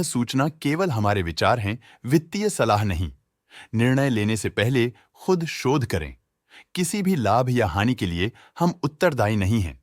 सूचना केवल हमारे विचार हैं, वित्तीय सलाह नहीं। निर्णय लेने से पहले खुद शोध करें। किसी भी लाभ या हानि के लिए हम उत्तरदायी नहीं हैं।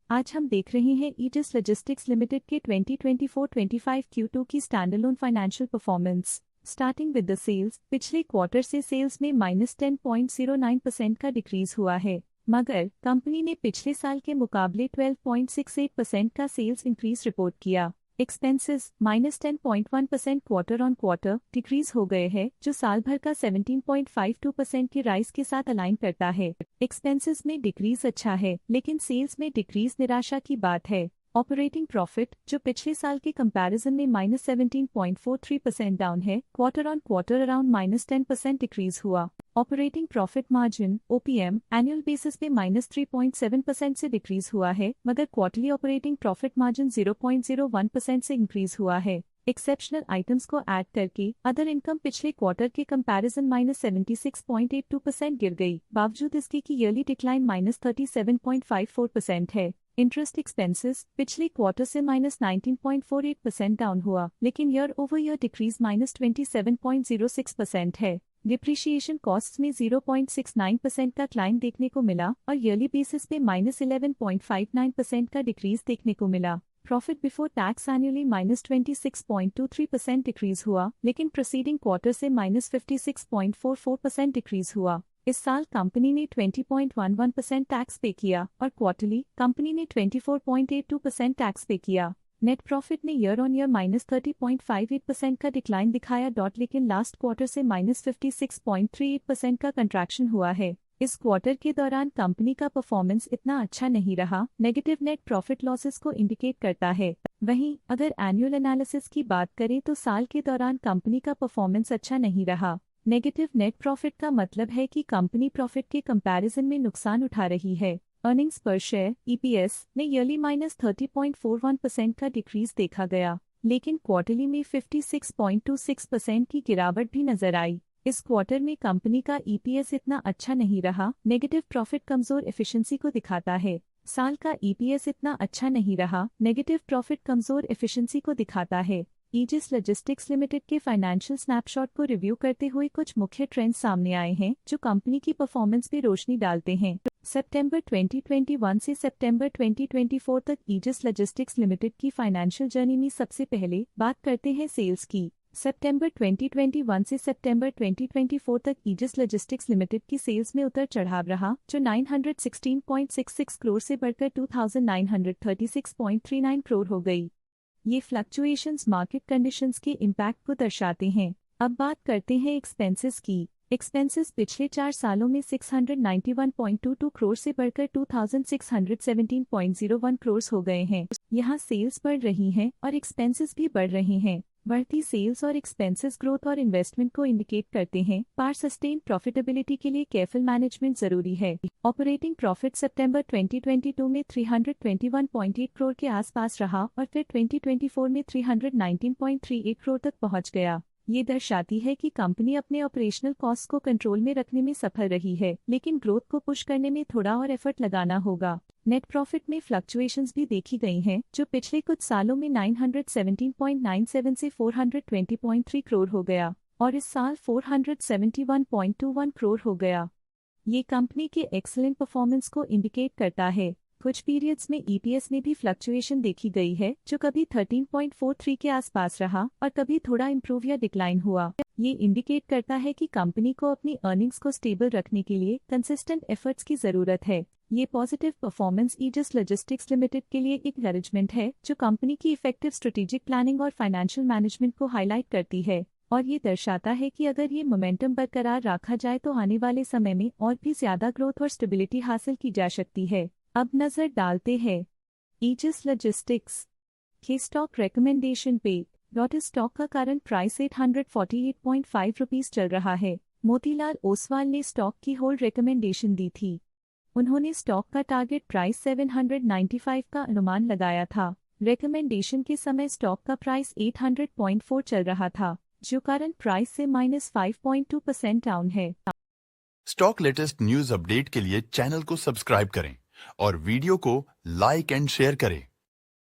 आज हम देख रहे हैं ईजिस लॉजिस्टिक्स लिमिटेड के 2024-25 Q2 की standalone financial performance. Starting with the sales, पिछले क्वार्टर से सेल्स में -10.09% का डिक्रीज हुआ है, मगर कंपनी ने पिछले साल के मुकाबले 12.68% का सेल्स इंक्रीज रिपोर्ट किया। Expenses -10.1% quarter on quarter decrease हो गए हैं, जो साल भर का 17.52% की राइज के साथ अलाइन करता है। एक्सपेंसेस में डिक्रीज अच्छा है, लेकिन सेल्स में डिक्रीज निराशा की बात है। ऑपरेटिंग प्रॉफिट, जो पिछले साल के कंपैरिजन में -17.43% डाउन है, quarter on quarter around -10% decrease हुआ। Operating profit margin (OPM) annual basis पे -3.7% से डिक्रीज हुआ है, मगर क्वार्टरली ऑपरेटिंग प्रॉफिट मार्जिन 0.01% से इंक्रीज हुआ है। एक्सेप्शनल आइटम्स को ऐड करके अदर इनकम पिछले क्वार्टर के कंपैरिजन -76.82% गिर गई, बावजूद इसके कि ईयरली डिक्लाइन -37.54% है। इंटरेस्ट एक्सपेंसेस पिछले क्वार्टर से -19.48% डाउन हुआ, लेकिन ईयर ओवर ईयर डिक्रीज -27.06% है। डिप्रिशिएशन कॉस्ट्स में 0.69% का क्लाइम देखने को मिला और ईयरली बेसिस पे -11.59% का डिक्रीज देखने को मिला। Profit before tax annually -26.23% decrease हुआ, लेकिन प्रीसीडिंग क्वार्टर से -56.44% डिक्रीज हुआ। इस साल कंपनी ने 20.11% टैक्स पे किया और क्वार्टरली कंपनी ने 24.82% टैक्स पे किया। नेट प्रॉफिट ने ईयर ऑन ईयर -30.58% का डिक्लाइन दिखाया, लेकिन लास्ट क्वार्टर से -56.38% का कंट्रैक्शन हुआ है। इस क्वार्टर के दौरान कंपनी का परफॉर्मेंस इतना अच्छा नहीं रहा, नेगेटिव नेट प्रॉफिट लॉसेस को इंडिकेट करता है। वहीं अगर एनुअल एनालिसिस की बात करें तो साल के दौरान कंपनी का परफॉर्मेंस अच्छा नहीं रहा। नेगेटिव नेट प्रॉफिट का मतलब है कि कंपनी प्रॉफिट के कंपैरिजन में नुकसान उठा रही है। अर्निंग्स पर शेयर (EPS) ने ईयरली -30.41% का डिक्रीज देखा गया, लेकिन क्वार्टरली में 56.26% की गिरावट भी नजर आई। इस क्वार्टर में कंपनी का EPS इतना अच्छा नहीं रहा, नेगेटिव प्रॉफिट कमजोर एफिशिएंसी को दिखाता है। साल का EPS इतना अच्छा नहीं रहा, नेगेटिव प्रॉफिट कमजोर एफिशिएंसी को दिखाता है। ईजिस लॉजिस्टिक्स लिमिटेड के फाइनेंशियल स्नैपशॉट को रिव्यू करते हुए कुछ मुख्य ट्रेंड्स सामने आए हैं, जो कंपनी की परफॉर्मेंस पे रोशनी डालते हैं। सितंबर 2021 से सितंबर 2024 तक ईजिस लॉजिस्टिक्स लिमिटेड की फाइनेंशियल जर्नी में सबसे पहले बात करते हैं सेल्स की। सितंबर 2021 से सितंबर 2024 तक ईजिस लॉजिस्टिक्स लिमिटेड की सेल्स में उतर चढ़ाव रहा, जो 916.66 करोड़ से बढ़कर 2936.39 करोड़ हो गई। ये फ्लक्चुएशंस मार्केट कंडीशंस के इम्पैक्ट को दर्शाते हैं। अब बात करते हैं एक्सपेंसेस की। एक्सपेंसेस पिछले 4 सालों में 691.22 करोड़ से बढ़कर 2617.01 करोड़ हो गए हैं। यहाँ सेल्स बढ़ रही हैं और एक्सपेंसेस भी बढ़ रहे हैं। बढ़ती सेल्स और एक्सपेंसेस ग्रोथ और इन्वेस्टमेंट को इंडिकेट करते हैं, पर सस्टेन प्रॉफिटेबिलिटी के लिए केयरफुल मैनेजमेंट जरूरी है। ऑपरेटिंग प्रॉफिट सितंबर 2022 में 321.8 करोड़ के आसपास रहा और फिर 2024 में 319.38 करोड़ तक पहुंच गया। ये दर्शाती है कि कंपनी अपने ऑपरेशनल कॉस्ट को कंट्रोल में रखने में सफल रही है, लेकिन ग्रोथ को पुश करने में थोड़ा और एफर्ट लगाना होगा। नेट प्रॉफिट में फ्लक्चुएशंस भी देखी गई हैं, जो पिछले कुछ सालों में 917.97 से 420.3 करोड़ हो गया और इस साल 471.21 करोड़ हो गया। ये कंपनी के एक्सीलेंट परफॉर्मेंस को इंडिकेट करता है। कुछ पीरियड्स में EPS में भी फ्लक्चुएशन देखी गई है, जो कभी 13.43 के आसपास रहा और कभी थोड़ा इम्प्रूव या डिक्लाइन हुआ। ये इंडिकेट करता है कि कंपनी को अपनी अर्निंग्स को स्टेबल रखने के लिए कंसिस्टेंट एफर्ट्स की जरूरत है। ये positive performance Aegis logistics limited के लिए एक एनकरेजमेंट है, जो कंपनी की इफेक्टिव स्ट्रेटेजिक प्लानिंग और फाइनेंशियल मैनेजमेंट को हाईलाइट करती है और ये दर्शाता है कि अगर ये मोमेंटम बरकरार रखा जाए तो आने वाले समय में और भी ज्यादा ग्रोथ और स्टेबिलिटी हासिल की जा सकती है। अब नजर डालते हैं ईजिस लॉजिस्टिक्स के स्टॉक रिकमेंडेशन पे। डॉट स्टॉक का करंट प्राइस 848.5 रुपीज चल रहा है। मोतीलाल ओसवाल ने स्टॉक की होल्ड रिकमेंडेशन दी थी। उन्होंने स्टॉक का टारगेट प्राइस 795 का अनुमान लगाया था। रिकमेंडेशन के समय स्टॉक का प्राइस 800.4 चल रहा था, जो करंट प्राइस से -5.2% डाउन है। स्टॉक लेटेस्ट न्यूज अपडेट के लिए चैनल को सब्सक्राइब करें और वीडियो को लाइक एंड शेयर करें।